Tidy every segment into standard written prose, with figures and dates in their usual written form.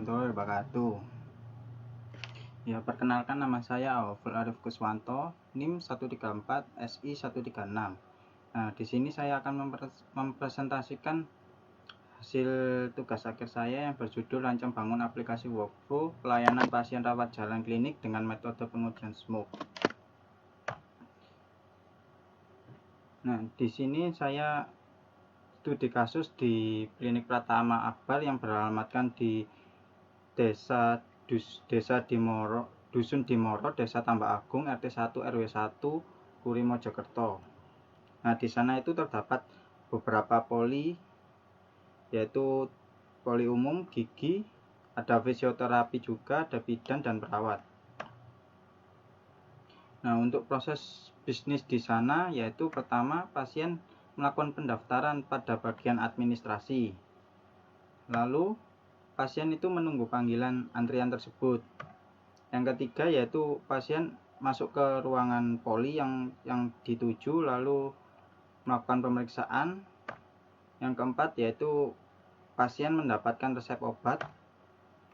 warahmatullahi wabarakatuh. Ya, perkenalkan, nama saya Auful Arif Kuswanto, NIM 134 SI 136. Nah, di sini saya akan mempresentasikan hasil tugas akhir saya yang berjudul Rancang Bangun Aplikasi Workflow Pelayanan Pasien Rawat Jalan Klinik dengan Metode Pengujian SMOK. Nah, di sini saya studi kasus di Klinik Pratama Akbar yang beralamatkan di Dusun Dimoro, Desa Tambak Agung, RT 1 RW 1, Puri Mojokerto. Nah, di sana itu terdapat beberapa poli, yaitu poli umum, gigi, ada fisioterapi juga, ada bidan dan perawat. Nah, untuk proses bisnis di sana yaitu pertama pasien melakukan pendaftaran pada bagian administrasi. Lalu pasien itu menunggu panggilan antrian tersebut. Yang ketiga yaitu pasien masuk ke ruangan poli yang dituju lalu melakukan pemeriksaan. Yang keempat yaitu pasien mendapatkan resep obat,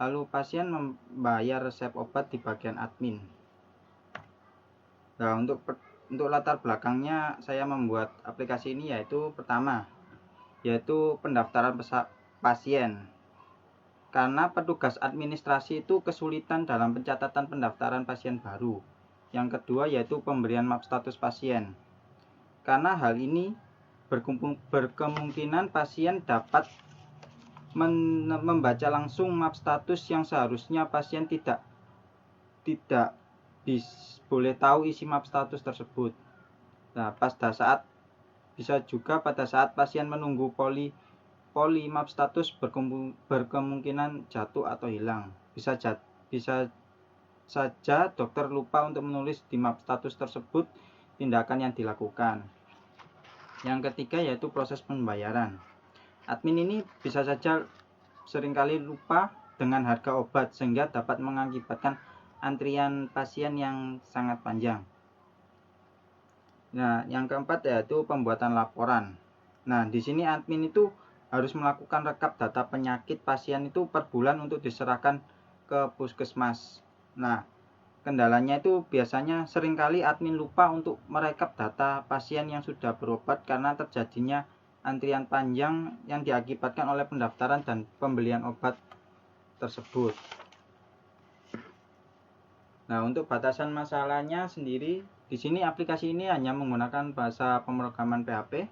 lalu pasien membayar resep obat di bagian admin. Nah, untuk latar belakangnya saya membuat aplikasi ini yaitu pertama yaitu pendaftaran pasien. Karena petugas administrasi itu kesulitan dalam pencatatan pendaftaran pasien baru. Yang kedua yaitu pemberian map status pasien. Karena hal ini berkemungkinan pasien dapat membaca langsung map status yang seharusnya pasien tidak boleh tahu isi map status tersebut. Nah, bisa juga pada saat pasien menunggu poli map status berkemungkinan jatuh atau hilang. Bisa saja dokter lupa untuk menulis di map status tersebut tindakan yang dilakukan. Yang ketiga yaitu proses pembayaran. Admin ini bisa saja seringkali lupa dengan harga obat sehingga dapat mengakibatkan antrian pasien yang sangat panjang. Nah, yang keempat yaitu pembuatan laporan. Nah, di sini admin itu harus melakukan rekap data penyakit pasien itu per bulan untuk diserahkan ke puskesmas. Nah, kendalanya itu biasanya seringkali admin lupa untuk merekap data pasien yang sudah berobat karena terjadinya antrian panjang yang diakibatkan oleh pendaftaran dan pembelian obat tersebut. Nah, untuk batasan masalahnya sendiri, di sini aplikasi ini hanya menggunakan bahasa pemrograman PHP.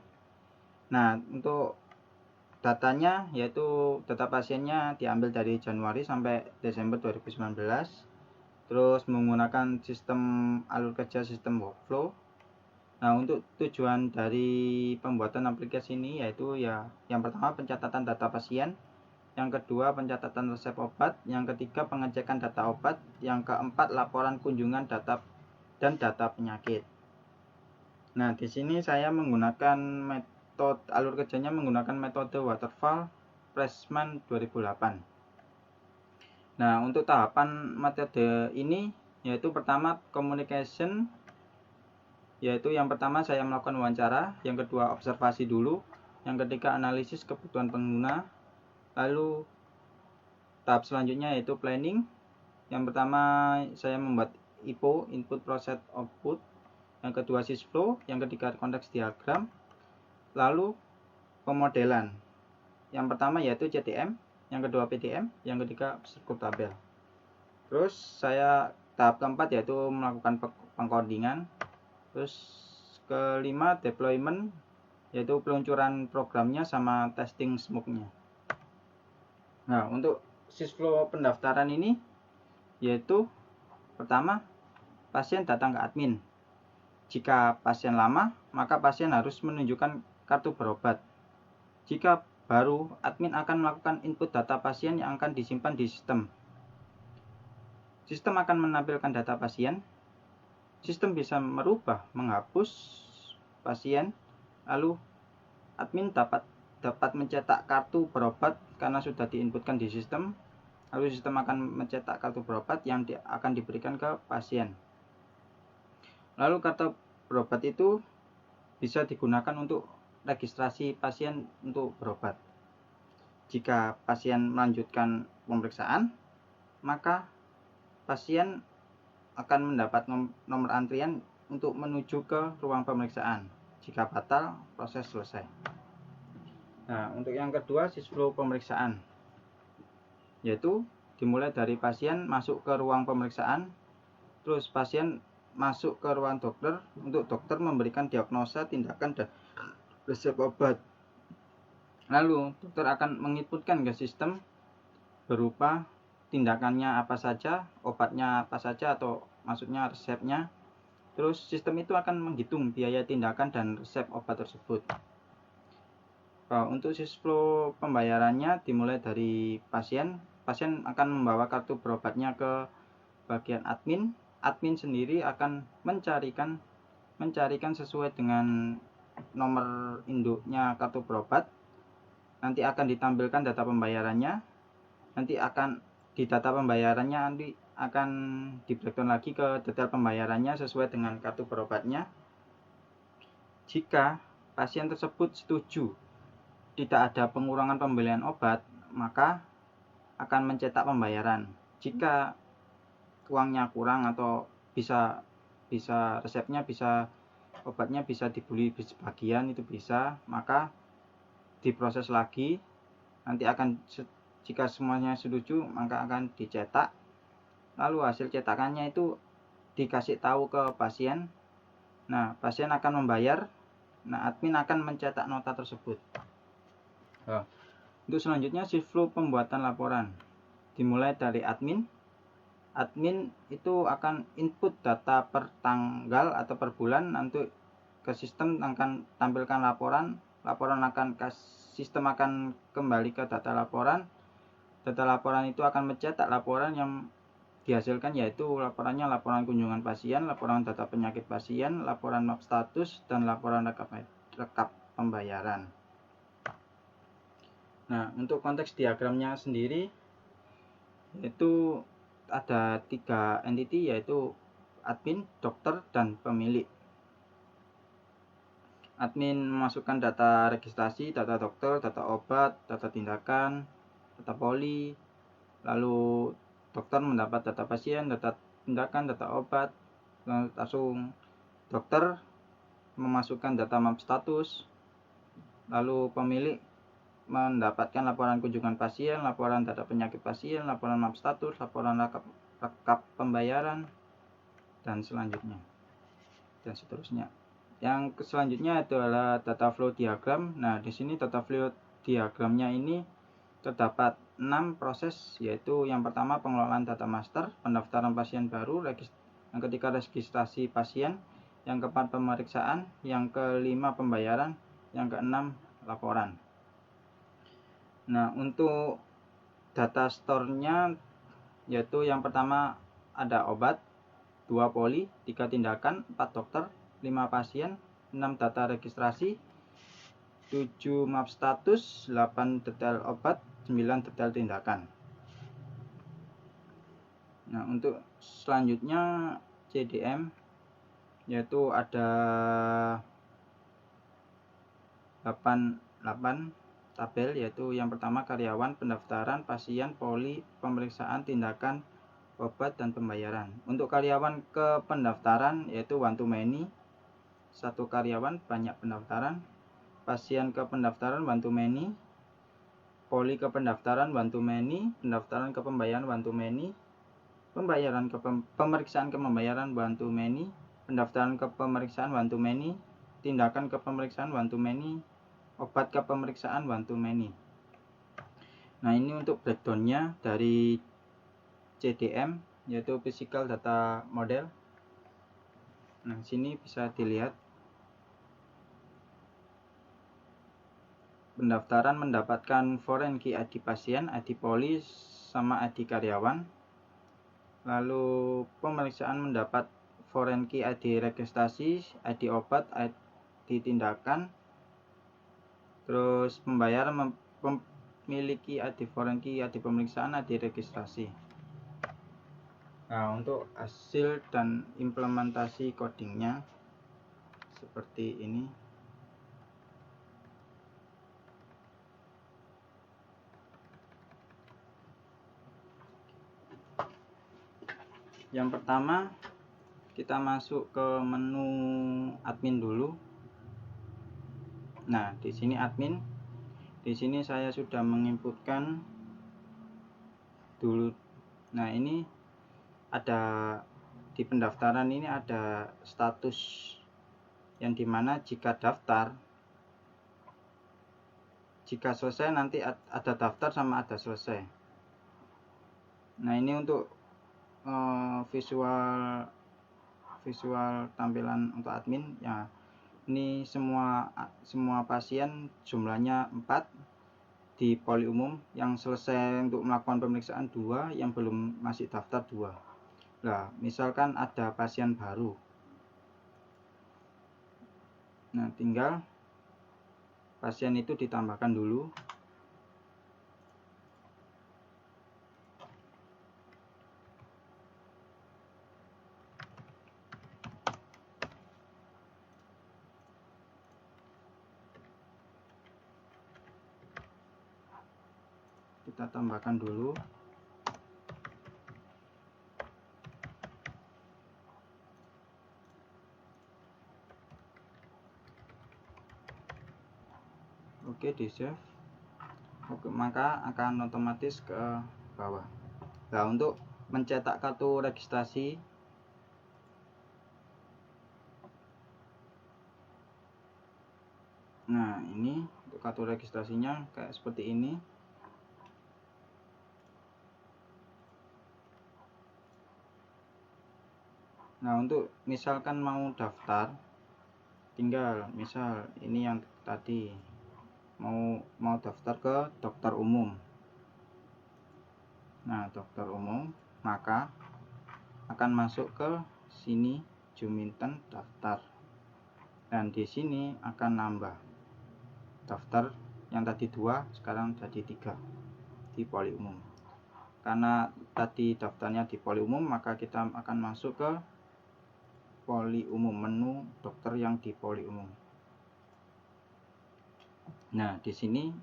Nah, untuk datanya yaitu data pasiennya diambil dari Januari sampai Desember 2019. Terus menggunakan sistem alur kerja sistem workflow. Nah, untuk tujuan dari pembuatan aplikasi ini yaitu yang pertama pencatatan data pasien, yang kedua pencatatan resep obat, yang ketiga pengecekan data obat, yang keempat laporan kunjungan data dan data penyakit. Nah, di sini saya menggunakan alur kerjanya menggunakan metode waterfall Pressman 2008. Nah, untuk tahapan metode ini yaitu pertama communication, yaitu yang pertama saya melakukan wawancara, yang kedua observasi dulu, yang ketiga analisis kebutuhan pengguna, lalu tahap selanjutnya yaitu planning. Yang pertama saya membuat IPO, input process output, yang kedua sysflow, yang ketiga konteks diagram, lalu pemodelan. Yang pertama yaitu CTM, yang kedua PTM, yang ketiga struktur tabel. Terus tahap keempat yaitu melakukan pengcodingan. Terus kelima deployment, yaitu peluncuran programnya sama testing smoke-nya. Nah, untuk sysflow pendaftaran ini yaitu pertama pasien datang ke admin. Jika pasien lama, maka pasien harus menunjukkan kartu berobat. Jika baru, admin akan melakukan input data pasien yang akan disimpan di sistem. Sistem akan menampilkan data pasien. Sistem bisa merubah, menghapus pasien, lalu admin dapat mencetak kartu berobat karena sudah diinputkan di sistem. Lalu sistem akan mencetak kartu berobat yang akan diberikan ke pasien. Lalu kartu berobat itu bisa digunakan untuk registrasi pasien untuk berobat. Jika pasien melanjutkan pemeriksaan, maka pasien akan mendapat nomor antrian untuk menuju ke ruang pemeriksaan. Jika batal, proses selesai. Nah, untuk yang kedua, sisflow pemeriksaan, yaitu dimulai dari pasien masuk ke ruang pemeriksaan, terus pasien masuk ke ruang dokter untuk dokter memberikan diagnosa, tindakan, dan resep obat. Lalu dokter akan menginputkan ke sistem berupa tindakannya apa saja, obatnya apa saja, atau maksudnya resepnya. Terus sistem itu akan menghitung biaya tindakan dan resep obat tersebut. Untuk sisflow pembayarannya dimulai dari pasien akan membawa kartu berobatnya ke bagian admin. Admin sendiri akan mencarikan sesuai dengan nomor induknya kartu berobat. Nanti akan ditampilkan data pembayarannya. Nanti akan di data pembayarannya nanti akan di breakdown lagi ke detail pembayarannya sesuai dengan kartu berobatnya. Jika pasien tersebut setuju tidak ada pengurangan pembelian obat, maka akan mencetak pembayaran. Jika uangnya kurang atau bisa resepnya, bisa obatnya bisa dibeli sebagian, itu bisa, maka diproses lagi. Nanti akan, jika semuanya setuju, maka akan dicetak. Lalu hasil cetakannya itu dikasih tahu ke pasien. Nah, pasien akan membayar. Nah, admin akan mencetak nota tersebut. Untuk selanjutnya, sisflow pembuatan laporan dimulai dari admin. Admin itu akan input data per tanggal atau per bulan, nanti ke sistem akan tampilkan laporan sistem akan kembali ke data laporan. Data laporan itu akan mencetak laporan yang dihasilkan, yaitu laporan kunjungan pasien, laporan data penyakit pasien, laporan map status, dan laporan rekap pembayaran. Nah, untuk konteks diagramnya sendiri, yaitu ada 3 entity, yaitu admin, dokter, dan pemilik. Admin memasukkan data registrasi, data dokter, data obat, data tindakan, data poli. Lalu dokter mendapat data pasien, data tindakan, data obat. Langsung dokter memasukkan data map status. Lalu pemilik mendapatkan laporan kunjungan pasien, laporan data penyakit pasien, laporan map status, laporan rekap pembayaran, dan selanjutnya, dan seterusnya. Yang selanjutnya adalah data flow diagram. Nah, di sini data flow diagramnya ini terdapat 6 proses, yaitu yang pertama pengelolaan data master, pendaftaran pasien baru, yang ketiga registrasi pasien, yang keempat pemeriksaan, yang kelima pembayaran, yang keenam laporan. Nah, untuk data store-nya, yaitu yang pertama ada obat, 2 poli, 3 tindakan, 4 dokter, 5 pasien, 6 data registrasi, 7 map status, 8 detail obat, 9 detail tindakan. Nah, untuk selanjutnya CDM, yaitu ada 8 tabel, yaitu yang pertama karyawan, pendaftaran, pasien, poli, pemeriksaan, tindakan, obat, dan pembayaran. Untuk karyawan ke pendaftaran yaitu one to many, 1 karyawan banyak pendaftaran. Pasien ke pendaftaran one to many. Poli ke pendaftaran one to many. Pendaftaran ke pembayaran one to many. Pembayaran ke pemeriksaan ke pembayaran one to many. Pendaftaran ke pemeriksaan one to many. Tindakan ke pemeriksaan one to many. Obat ke pemeriksaan one to many. Nah, ini untuk breakdownnya dari CDM, yaitu Physical Data Model. Nah, sini bisa dilihat pendaftaran mendapatkan foreign key ID pasien, ID poli, sama ID karyawan. Lalu pemeriksaan mendapat foreign key ID registrasi, ID obat, ID tindakan. Terus pembayaran memiliki ID foreign key, ID pemeriksaan, ID registrasi. Nah, untuk hasil dan implementasi codingnya seperti ini. Yang pertama, kita masuk ke menu admin dulu. Nah, di sini admin. Di sini saya sudah menginputkan dulu. Nah, ini ada di pendaftaran ini ada status yang dimana jika selesai nanti ada daftar sama ada selesai. Nah, ini untuk visual tampilan untuk admin ya. Ini semua pasien jumlahnya 4 di poli umum, yang selesai untuk melakukan pemeriksaan 2, yang belum masih daftar 2. Nah, misalkan ada pasien baru. Nah, tinggal pasien itu ditambahkan dulu. Kita tambahkan dulu. Oke, di save. Oke, maka akan otomatis ke bawah. Nah, untuk mencetak kartu registrasi, nah ini untuk kartu registrasinya kayak seperti ini. Nah, untuk misalkan mau daftar, tinggal misal ini yang tadi mau daftar ke dokter umum. Nah, dokter umum, maka akan masuk ke sini Juminten daftar, dan di sini akan nambah daftar yang tadi 2 sekarang jadi 3 di poli umum. Karena tadi daftarnya di poli umum, maka kita akan masuk ke poli umum, menu dokter yang di poli umum. Nah, di sini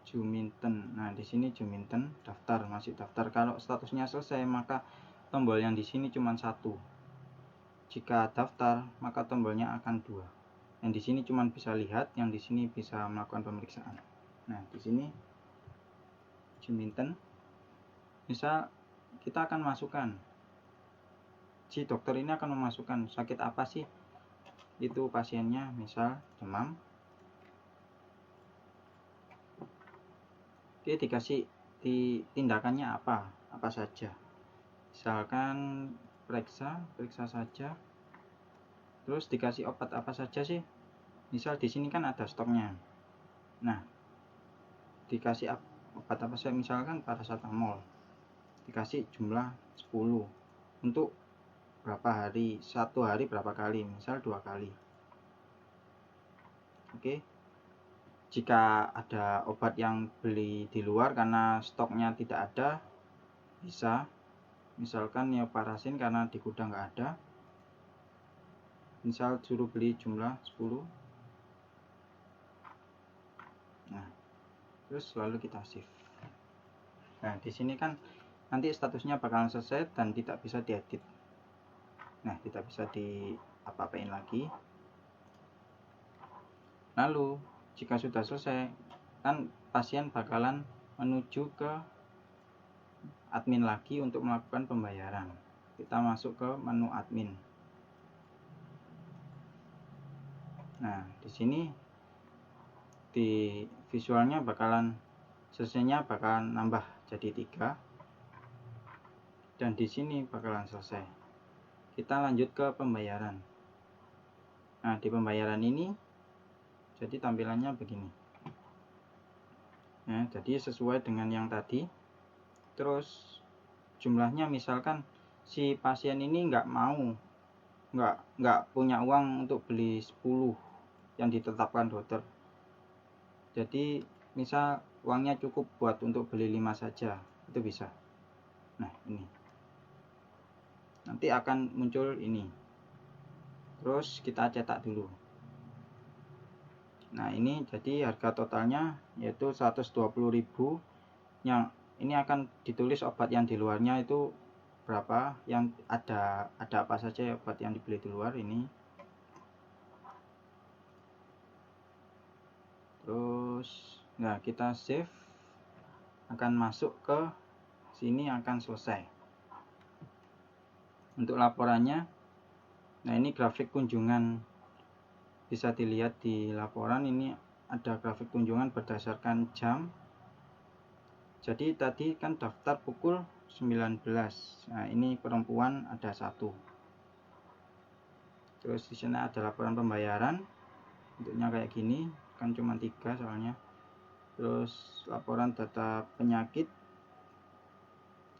Juminten. Nah, di sini Juminten daftar, masih daftar. Kalau statusnya selesai, maka tombol yang di sini cuma 1. Jika daftar, maka tombolnya akan 2. Yang di sini cuma bisa lihat, yang di sini bisa melakukan pemeriksaan. Nah, di sini Juminten. Misal kita akan masukkan, si dokter ini akan memasukkan sakit apa sih itu pasiennya, misal demam. Dia dikasih tindakannya apa saja, misalkan periksa saja, terus dikasih obat apa saja sih, misal di sini kan ada stoknya. Nah, dikasih obat apa saja, misalkan paracetamol, dikasih jumlah 10 untuk berapa hari, 1 hari berapa kali, misal 2 kali. Oke. Jika ada obat yang beli di luar karena stoknya tidak ada, bisa misalkan neoparasin karena di gudang nggak ada, misal suruh beli jumlah 10. Nah, terus lalu kita save. Nah, di sini kan nanti statusnya bakalan selesai dan tidak bisa diedit. Nah, tidak bisa di apa-apain lagi. Lalu jika sudah selesai, kan pasien bakalan menuju ke admin lagi untuk melakukan pembayaran. Kita masuk ke menu admin. Nah, di sini di visualnya bakalan selesainya bakalan nambah jadi 3, dan di sini bakalan selesai. Kita lanjut ke pembayaran. Nah, di pembayaran ini jadi tampilannya begini. Nah, jadi sesuai dengan yang tadi. Terus jumlahnya, misalkan si pasien ini nggak punya uang untuk beli 10 yang ditetapkan dokter. Jadi misal uangnya cukup buat untuk beli 5 saja, itu bisa. Nah, ini nanti akan muncul ini. Terus kita cetak dulu. Nah, ini jadi harga totalnya yaitu 120.000. Yang ini akan ditulis obat yang di luarnya itu berapa, yang ada apa saja ya buat yang dibeli di luar ini. Terus nah kita save, akan masuk ke sini, akan selesai. Untuk laporannya, nah ini grafik kunjungan, bisa dilihat di laporan ini ada grafik kunjungan berdasarkan jam. Jadi tadi kan daftar pukul 19. Nah ini perempuan ada 1. Terus di sana ada laporan pembayaran, bentuknya kayak gini, kan cuma 3 soalnya. Terus laporan data penyakit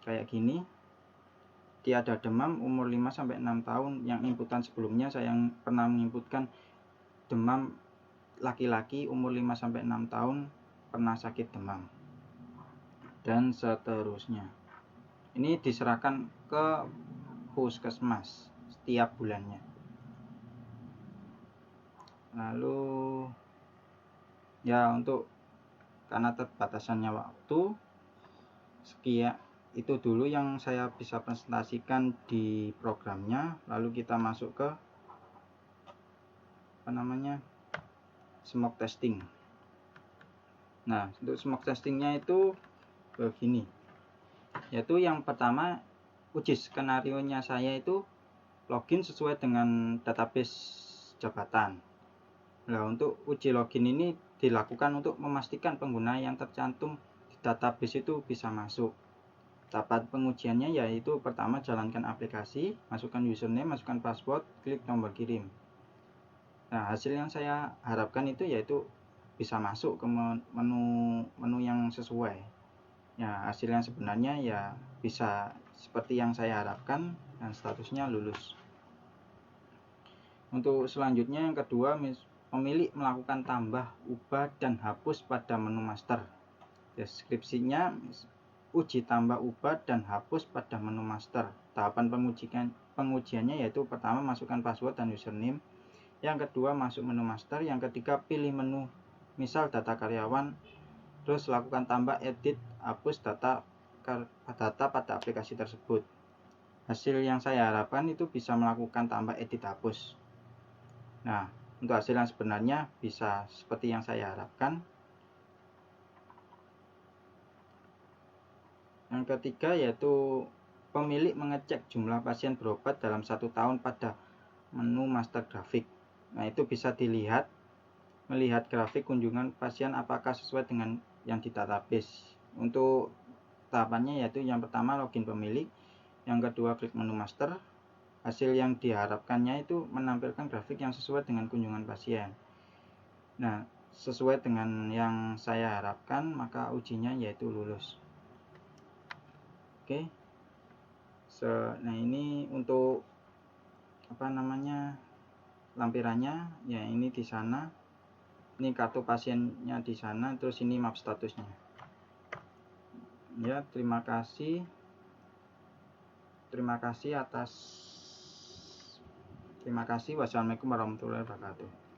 kayak gini, dia ada demam, umur 5-6 tahun. Yang inputan sebelumnya saya yang pernah menginputkan demam laki-laki umur 5-6 tahun, pernah sakit demam, dan seterusnya. Ini diserahkan ke puskesmas setiap bulannya. Lalu ya untuk karena terbatasannya waktu, sekian itu dulu yang saya bisa presentasikan di programnya. Lalu kita masuk ke smoke testing. Nah untuk smoke testingnya itu begini, yaitu yang pertama uji skenario nya saya itu login sesuai dengan database jabatan. Nah untuk uji login ini dilakukan untuk memastikan pengguna yang tercantum di database itu bisa masuk. Tahapan pengujiannya yaitu pertama jalankan aplikasi, masukkan username, masukkan password, klik tombol kirim. Nah hasil yang saya harapkan itu yaitu bisa masuk ke menu yang sesuai. Ya hasil yang sebenarnya ya bisa seperti yang saya harapkan dan statusnya lulus. Untuk selanjutnya yang kedua, pemilik melakukan tambah, ubah, dan hapus pada menu master. Deskripsinya uji tambah, ubah, dan hapus pada menu master. Tahapan pengujiannya yaitu pertama masukkan password dan username, yang kedua masuk menu master, yang ketiga pilih menu misal data karyawan, terus lakukan tambah, edit, hapus data pada aplikasi tersebut. Hasil yang saya harapkan itu bisa melakukan tambah, edit, hapus. Nah untuk hasil yang sebenarnya bisa seperti yang saya harapkan. Yang ketiga yaitu pemilik mengecek jumlah pasien berobat dalam 1 tahun pada menu master grafik. Nah itu bisa dilihat, melihat grafik kunjungan pasien apakah sesuai dengan yang di database. Untuk tahapannya yaitu yang pertama login pemilik, yang kedua klik menu master. Hasil yang diharapkannya itu menampilkan grafik yang sesuai dengan kunjungan pasien. Nah sesuai dengan yang saya harapkan, maka ujinya yaitu lulus. Oke. Nah ini untuk lampirannya ya, ini di sana, ini kartu pasiennya di sana, terus ini map statusnya ya. Terima kasih Wassalamualaikum warahmatullahi wabarakatuh.